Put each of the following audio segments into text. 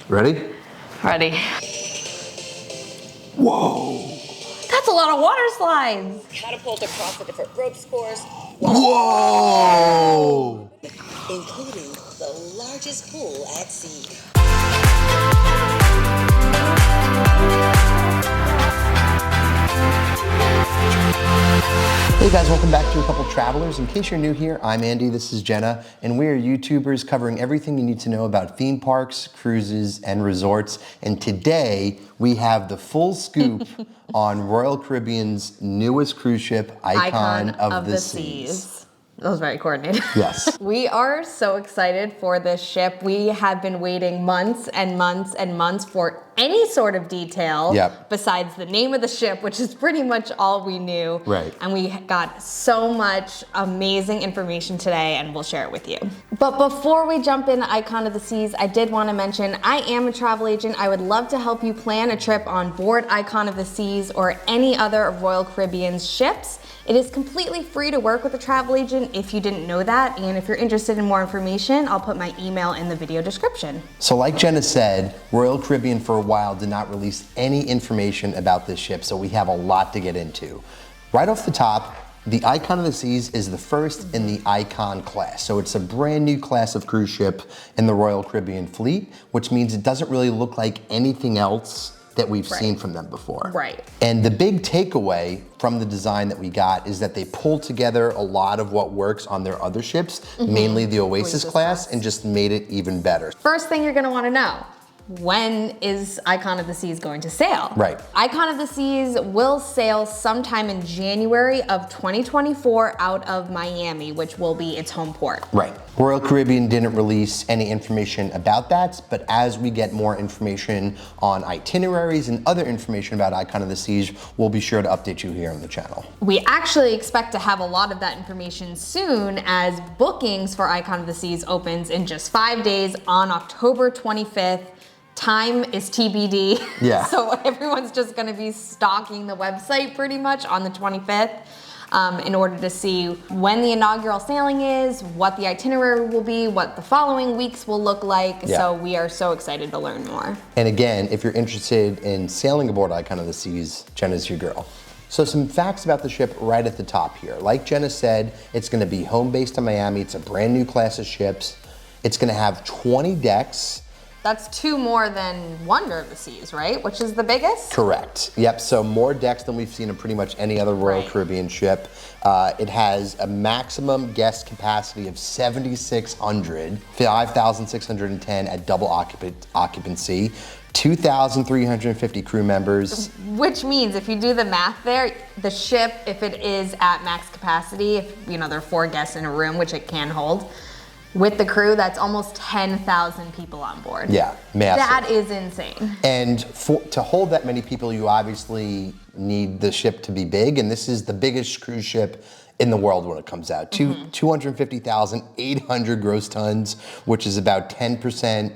Ready? Ready. Whoa! That's a lot of water slides. Catapult across the different ropes course. Whoa! Including the largest pool at sea. Hey guys, welcome back to A Couple Travelers. In case you're new here, I'm Andy, this is Jenna, and we are YouTubers covering everything you need to know about theme parks, cruises, and resorts. And today, we have the full scoop on Royal Caribbean's newest cruise ship, Icon of the Seas. That was very coordinated. Yes. We are so excited for this ship. We have been waiting months and months and months for any sort of detail besides the name of the ship, which is pretty much all we knew. Right. And we got so much amazing information today, and we'll share it with you. But before we jump into Icon of the Seas, I did want to mention I am a travel agent. I would love to help you plan a trip on board Icon of the Seas or any other of Royal Caribbean's ships. It is completely free to work with a travel agent if you didn't know that, and if you're interested in more information, I'll put my email in the video description. So like Jenna said, Royal Caribbean for a while did not release any information about this ship, so we have a lot to get into. Right off the top, the Icon of the Seas is the first in the Icon class. So it's a brand new class of cruise ship in the Royal Caribbean fleet, which means it doesn't really look like anything else that we've seen from them before. Right. And the big takeaway from the design that we got is that they pulled together a lot of what works on their other ships, mainly the Oasis class, and just made it even better. First thing you're gonna wanna know, when is Icon of the Seas going to sail? Right. Icon of the Seas will sail sometime in January of 2024 out of Miami, which will be its home port. Right. Royal Caribbean didn't release any information about that, but as we get more information on itineraries and other information about Icon of the Seas, we'll be sure to update you here on the channel. We actually expect to have a lot of that information soon, as bookings for Icon of the Seas opens in just 5 days on October 25th. Time is TBD. Yeah. So everyone's just gonna be stalking the website pretty much on the 25th in order to see when the inaugural sailing is, what the itinerary will be, what the following weeks will look like. Yeah. So we are so excited to learn more. And again, if you're interested in sailing aboard Icon of the Seas, Jenna's your girl. So some facts about the ship right at the top here. Like Jenna said, it's gonna be home based in Miami. It's a brand new class of ships. It's gonna have 20 decks. That's 2 more than Wonder of the Seas, right? Which is the biggest? Correct. Yep, so more decks than we've seen in pretty much any other Royal Caribbean ship. It has a maximum guest capacity of 7,600, 5,610 at double occupancy, 2,350 crew members. Which means if you do the math there, the ship, if it is at max capacity, if there are 4 guests in a room, which it can hold, with the crew, that's almost 10,000 people on board. Yeah, massive. That is insane. And to hold that many people, you obviously need the ship to be big, and this is the biggest cruise ship in the world when it comes out. 250,800 gross tons, which is about 10%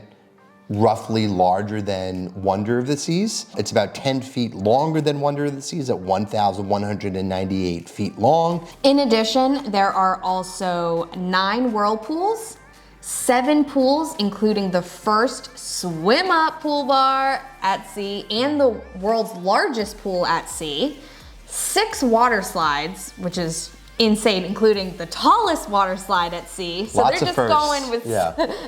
roughly larger than Wonder of the Seas. It's about 10 feet longer than Wonder of the Seas at 1,198 feet long. In addition, there are also 9 whirlpools, 7 pools, including the first swim-up pool bar at sea and the world's largest pool at sea, 6 water slides, which is insane, including the tallest water slide at sea. So Lots they're of just firsts. going with,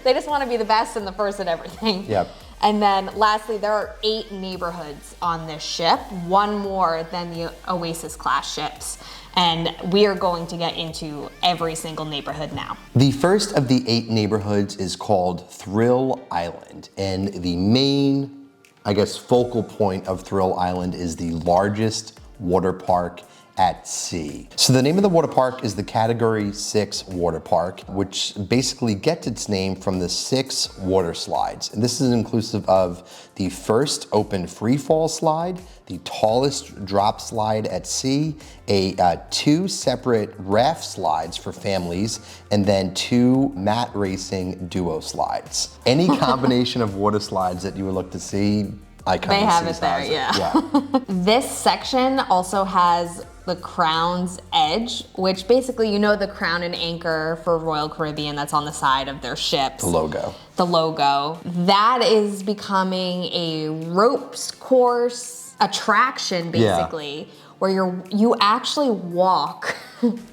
they just want to be the best and the first at everything. Yep. And then lastly, there are 8 neighborhoods on this ship, 1 more than the Oasis class ships. And we are going to get into every single neighborhood now. The first of the 8 neighborhoods is called Thrill Island. And the main, focal point of Thrill Island is the largest water park at sea. So the name of the water park is the Category 6 water park, which basically gets its name from the 6 water slides. And this is inclusive of the first open free fall slide, the tallest drop slide at sea, 2 separate raft slides for families, and then 2 mat racing duo slides. Any combination of water slides that you would look to see, They have it there, yeah. This section also has the crown's edge, which basically, the crown and anchor for Royal Caribbean that's on the side of their ships. The logo. the logo. That is becoming a ropes course attraction, basically, where you actually walk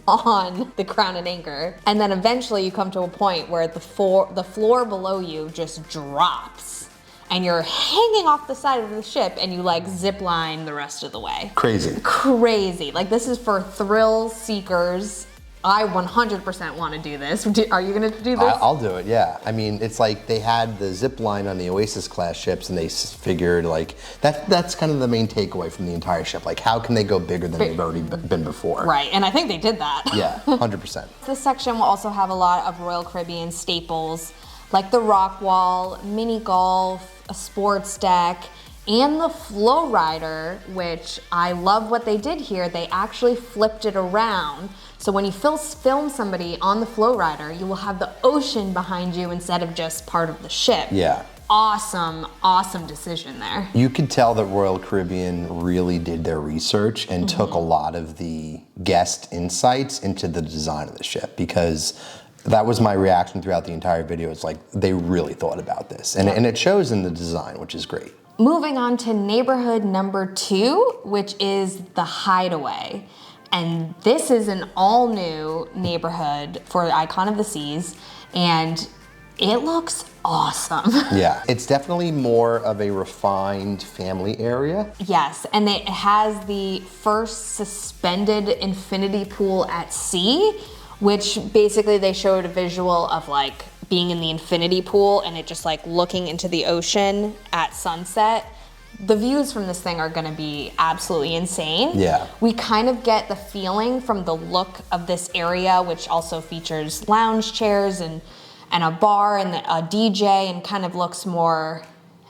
on the Crown and Anchor, and then eventually you come to a point where the floor below you just drops, and you're hanging off the side of the ship, and you like zip line the rest of the way. Crazy. Crazy. Like, this is for thrill seekers. I 100% want to do this. Are you gonna do this? I'll do it, yeah. I mean, it's like they had the zip line on the Oasis class ships, and they figured like, that's kind of the main takeaway from the entire ship. Like, how can they go bigger than they've already been before? Right, and I think they did that. Yeah, 100%. This section will also have a lot of Royal Caribbean staples, like the rock wall, mini golf, a sports deck, and the flow rider, which I love what they did here. They actually flipped it around. So when you film somebody on the flow rider, you will have the ocean behind you instead of just part of the ship. Yeah. Awesome, awesome decision there. You could tell that Royal Caribbean really did their research and took a lot of the guest insights into the design of the ship, because that was my reaction throughout the entire video. It's like, they really thought about this. And it shows in the design, which is great. Moving on to neighborhood number 2, which is the Hideaway. And this is an all-new neighborhood for Icon of the Seas, and it looks awesome. Yeah, it's definitely more of a refined family area. Yes, and it has the first suspended infinity pool at sea, which basically they showed a visual of like being in the infinity pool and it just like looking into the ocean at sunset. The views from this thing are gonna be absolutely insane. Yeah. We kind of get the feeling from the look of this area, which also features lounge chairs and a bar and a DJ, and kind of looks more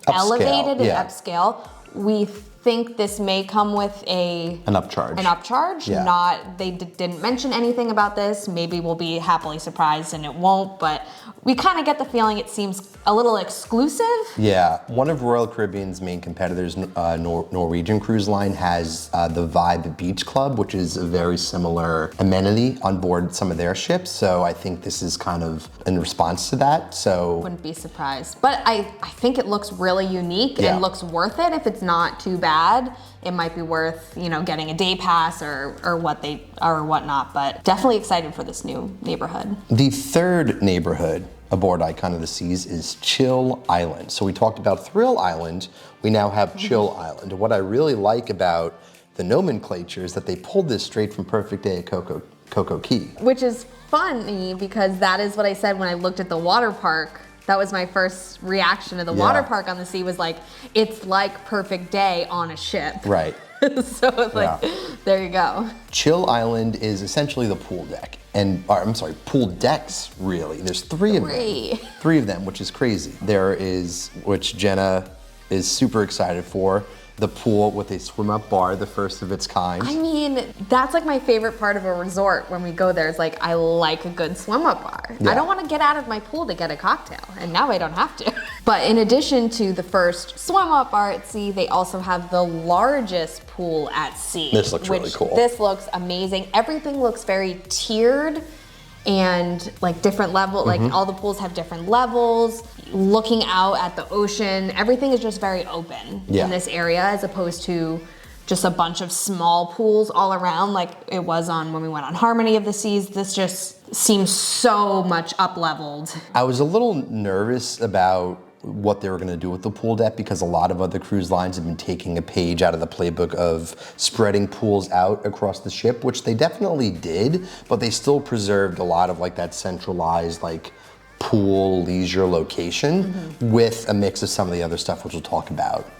elevated and upscale. We think this may come with an upcharge. An upcharge. Yeah. They didn't mention anything about this. Maybe we'll be happily surprised and it won't, but we kind of get the feeling it seems a little exclusive. Yeah, one of Royal Caribbean's main competitors, Norwegian Cruise Line, has the Vibe Beach Club, which is a very similar amenity on board some of their ships. So I think this is kind of in response to that. So wouldn't be surprised. But I think it looks really unique and looks worth it. If it's not too bad, it might be worth, you know, getting a day pass or whatnot. But definitely excited for this new neighborhood. The third neighborhood aboard Icon of the Seas is Chill Island. So we talked about Thrill Island, we now have Chill Island. And what I really like about the nomenclature is that they pulled this straight from Perfect Day at Coco Key. Which is funny because that is what I said when I looked at the water park. That was my first reaction to the water park on the sea, was like, it's like Perfect Day on a ship. Right. So it's like, there you go. Chill Island is essentially the pool deck. And, I'm sorry, pool decks, really. There's three of them. Three of them, which is crazy. There is, which Jenna is super excited for, the pool with a swim-up bar, the first of its kind. I mean, that's like my favorite part of a resort when we go there. It's like, I like a good swim-up bar. Yeah. I don't want to get out of my pool to get a cocktail, and now I don't have to. But in addition to the first swim-up bar at sea, they also have the largest pool at sea. This looks really cool. This looks amazing. Everything looks very tiered and like different level, like all the pools have different levels. Looking out at the ocean, everything is just very open in this area, as opposed to just a bunch of small pools all around like it was on when we went on Harmony of the Seas. This just seems so much up-leveled. I was a little nervous about what they were going to do with the pool deck, because a lot of other cruise lines have been taking a page out of the playbook of spreading pools out across the ship, which they definitely did, but they still preserved a lot of like that centralized like pool leisure location with a mix of some of the other stuff, which we'll talk about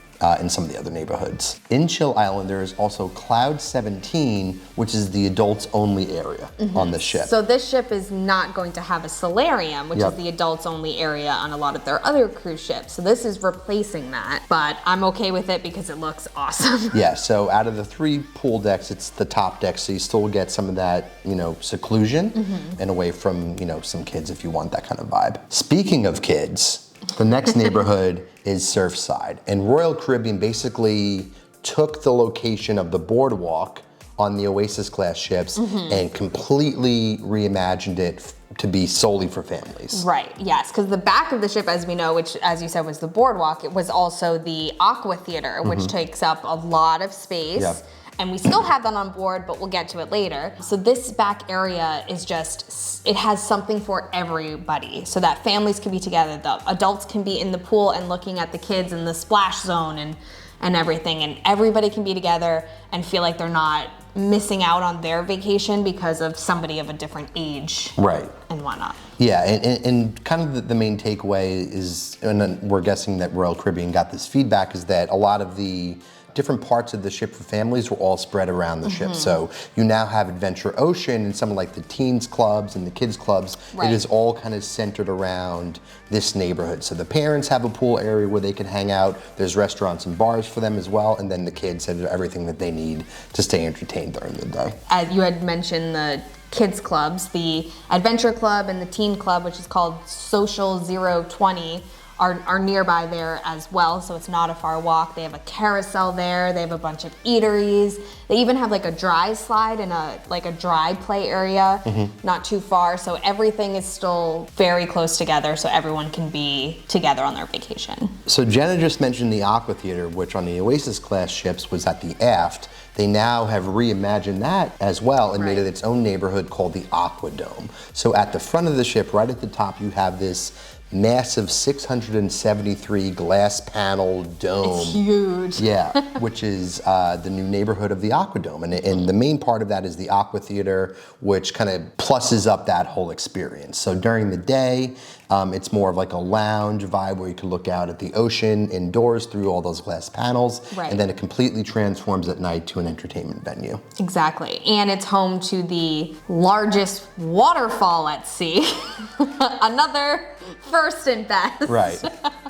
in some of the other neighborhoods. In Chill Island, there is also Cloud 17, which is the adults only area on the ship. So this ship is not going to have a solarium, which is the adults only area on a lot of their other cruise ships. So this is replacing that, but I'm okay with it because it looks awesome. Yeah, so out of the three pool decks, it's the top deck, so you still get some of that, you know, seclusion and away from, you know, some kids if you want that kind of vibe. Speaking of kids, the next neighborhood is Surfside. And Royal Caribbean basically took the location of the boardwalk on the Oasis class ships and completely reimagined it to be solely for families. Right, yes, because the back of the ship, as we know, which as you said was the boardwalk, it was also the Aqua Theater, which takes up a lot of space. Yep. And we still have that on board, but we'll get to it later. So this back area is just, it has something for everybody so that families can be together. The adults can be in the pool and looking at the kids in the splash zone and everything. And everybody can be together and feel like they're not missing out on their vacation because of somebody of a different age. Right. And whatnot. Yeah, and kind of the main takeaway is, and then we're guessing that Royal Caribbean got this feedback, is that a lot of the different parts of the ship for families were all spread around the ship. So you now have Adventure Ocean and some like the teens clubs and the kids clubs. Right. It is all kind of centered around this neighborhood. So the parents have a pool area where they can hang out. There's restaurants and bars for them as well. And then the kids have everything that they need to stay entertained during the day. You had mentioned the kids clubs, the Adventure Club and the Teen Club, which is called Social 020. Are nearby there as well, so it's not a far walk. They have a carousel there, they have a bunch of eateries. They even have like a dry slide and a dry play area, not too far. So everything is still very close together so everyone can be together on their vacation. So Jenna just mentioned the Aqua Theater, which on the Oasis class ships was at the aft. They now have reimagined that as well and made it its own neighborhood called the Aqua Dome. So at the front of the ship, right at the top, you have this massive 673 glass panel dome. It's huge. Yeah, which is the new neighborhood of the Aqua Dome. And the main part of that is the Aqua Theater, which kind of pluses up that whole experience. So during the day, it's more of like a lounge vibe where you can look out at the ocean indoors through all those glass panels. Right. And then it completely transforms at night to an entertainment venue. Exactly. And it's home to the largest waterfall at sea. Another first and best. Right.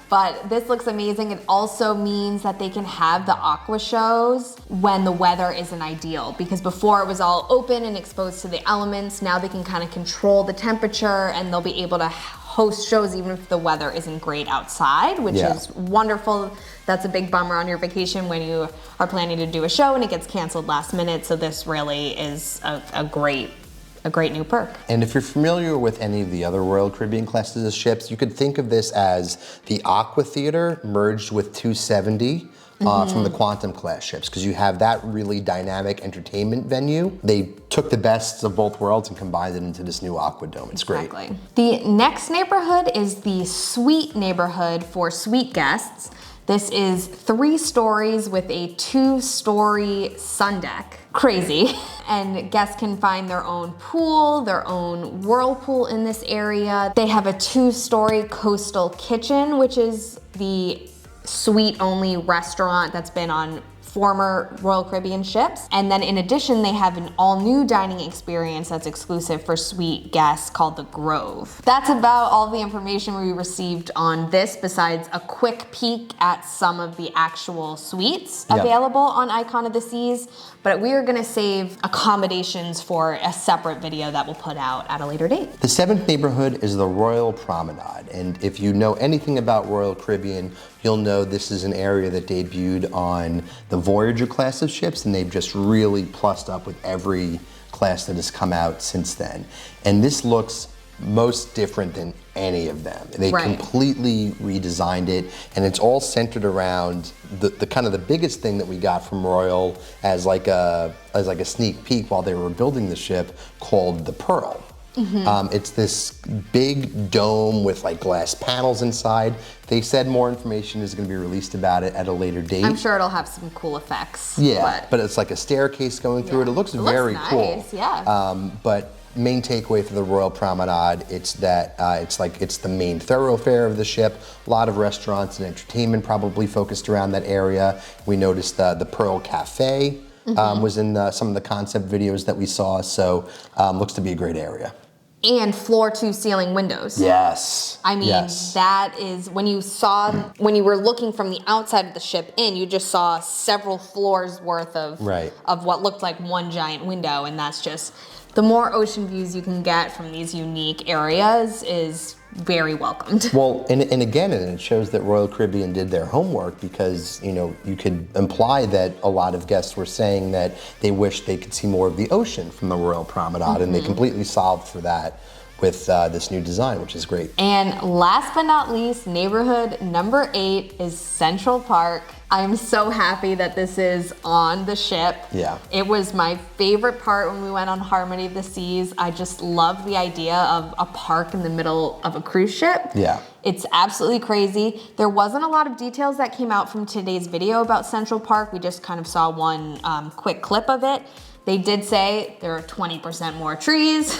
But this looks amazing. It also means that they can have the aqua shows when the weather isn't ideal, because before it was all open and exposed to the elements. Now they can kind of control the temperature and they'll be able to host shows even if the weather isn't great outside, which is wonderful. That's a big bummer on your vacation when you are planning to do a show and it gets canceled last minute. So this really is a great new perk. And if you're familiar with any of the other Royal Caribbean classes of ships, you could think of this as the Aqua Theater merged with 270 from the Quantum class ships, because you have that really dynamic entertainment venue. They took the best of both worlds and combined it into this new Aqua Dome. It's great. The next neighborhood is the suite neighborhood for suite guests. This is 3 stories with a 2-story sun deck. Crazy. And guests can find their own pool, their own whirlpool in this area. They have a 2-story coastal kitchen, which is the suite-only restaurant that's been on former Royal Caribbean ships. And then in addition, they have an all-new dining experience that's exclusive for suite guests called the Grove. That's about all the information we received on this, besides a quick peek at some of the actual suites available on Icon of the Seas. But we are gonna save accommodations for a separate video that we'll put out at a later date. The 7th neighborhood is the Royal Promenade. And if you know anything about Royal Caribbean, you'll know this is an area that debuted on the Voyager class of ships, and they've just really plussed up with every class that has come out since then. And this looks most different than any of them. They completely redesigned it, and it's all centered around the kind of the biggest thing that we got from Royal as like a sneak peek while they were building the ship, called the Pearl. It's this big dome with like glass panels inside. They said more information is going to be released about it at a later date. I'm sure it'll have some cool effects. Yeah, but it's like a staircase going through it. It looks very cool. But main takeaway for the Royal Promenade, it's that it's the main thoroughfare of the ship. A lot of restaurants and entertainment probably focused around that area. We noticed the Pearl Cafe was in some of the concept videos that we saw, so looks to be a great area. And floor-to-ceiling windows. Yes. I mean, that is, when you were looking from the outside of the ship in, you just saw several floors worth of what looked like one giant window, and that's just, the more ocean views you can get from these unique areas is very welcomed. Well, and again, it shows that Royal Caribbean did their homework, because, you know, you could imply that a lot of guests were saying that they wish they could see more of the ocean from the Royal Promenade, and they completely solved for that with this new design, which is great. And last but not least, neighborhood number 8 is Central Park. I'm so happy that this is on the ship. Yeah. It was my favorite part when we went on Harmony of the Seas. I just love the idea of a park in the middle of a cruise ship. Yeah. It's absolutely crazy. There wasn't a lot of details that came out from today's video about Central Park. We just kind of saw one quick clip of it. They did say there are 20% more trees.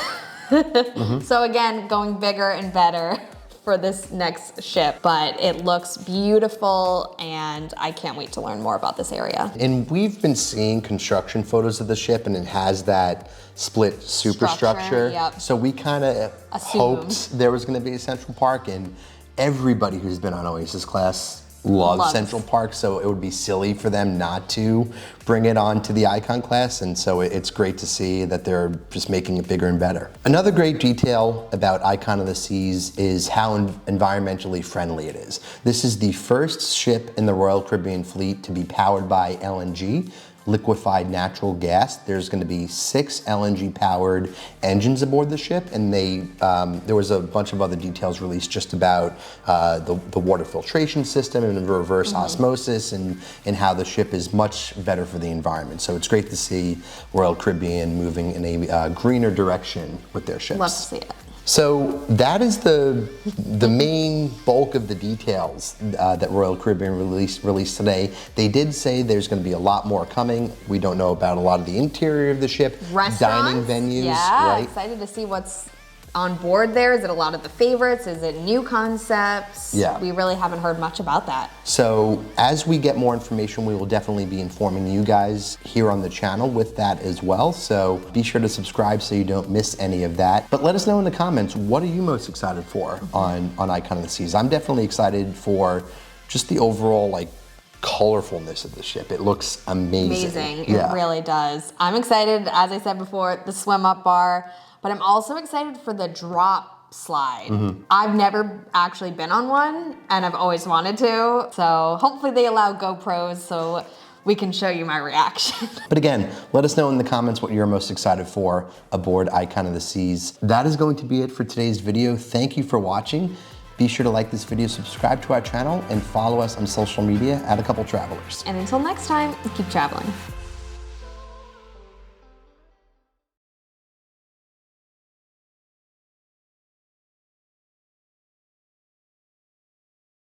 So again, going bigger and better for this next ship, but it looks beautiful and I can't wait to learn more about this area. And we've been seeing construction photos of the ship, and it has that split superstructure. Yep. So we kind of hoped there was going to be a Central Park, and everybody who's been on Oasis class loves Central Park, so it would be silly for them not to bring it on to the Icon class, and so it's great to see that they're just making it bigger and better. Another great detail about Icon of the Seas is how environmentally friendly it is. This is the first ship in the Royal Caribbean fleet to be powered by LNG, liquefied natural gas. There's going to be 6 LNG powered engines aboard the ship, and there was a bunch of other details released just about the water filtration system and reverse osmosis, and how the ship is much better for the environment. So it's great to see Royal Caribbean moving in a greener direction with their ships. Love to see it. So that is the main bulk of the details that Royal Caribbean released today. They did say there's going to be a lot more coming. We don't know about a lot of the interior of the ship, dining venues, yeah, right? Excited to see what's on board there. Is it a lot of the favorites? Is it new concepts? Yeah. We really haven't heard much about that. So as we get more information, we will definitely be informing you guys here on the channel with that as well. So be sure to subscribe so you don't miss any of that. But let us know in the comments, what are you most excited for on Icon of the Seas? I'm definitely excited for just the overall colorfulness of the ship. It looks amazing. It really does. I'm excited, as I said before, the swim up bar, but I'm also excited for the drop slide. I've never actually been on one, and I've always wanted to, so hopefully they allow GoPros so we can show you my reaction. But again, let us know in the comments what you're most excited for aboard Icon of the Seas. That is going to be it for today's video. Thank you for watching. Be sure to like this video, subscribe to our channel, and follow us on social media at A Couple Travelers. And until next time, keep traveling.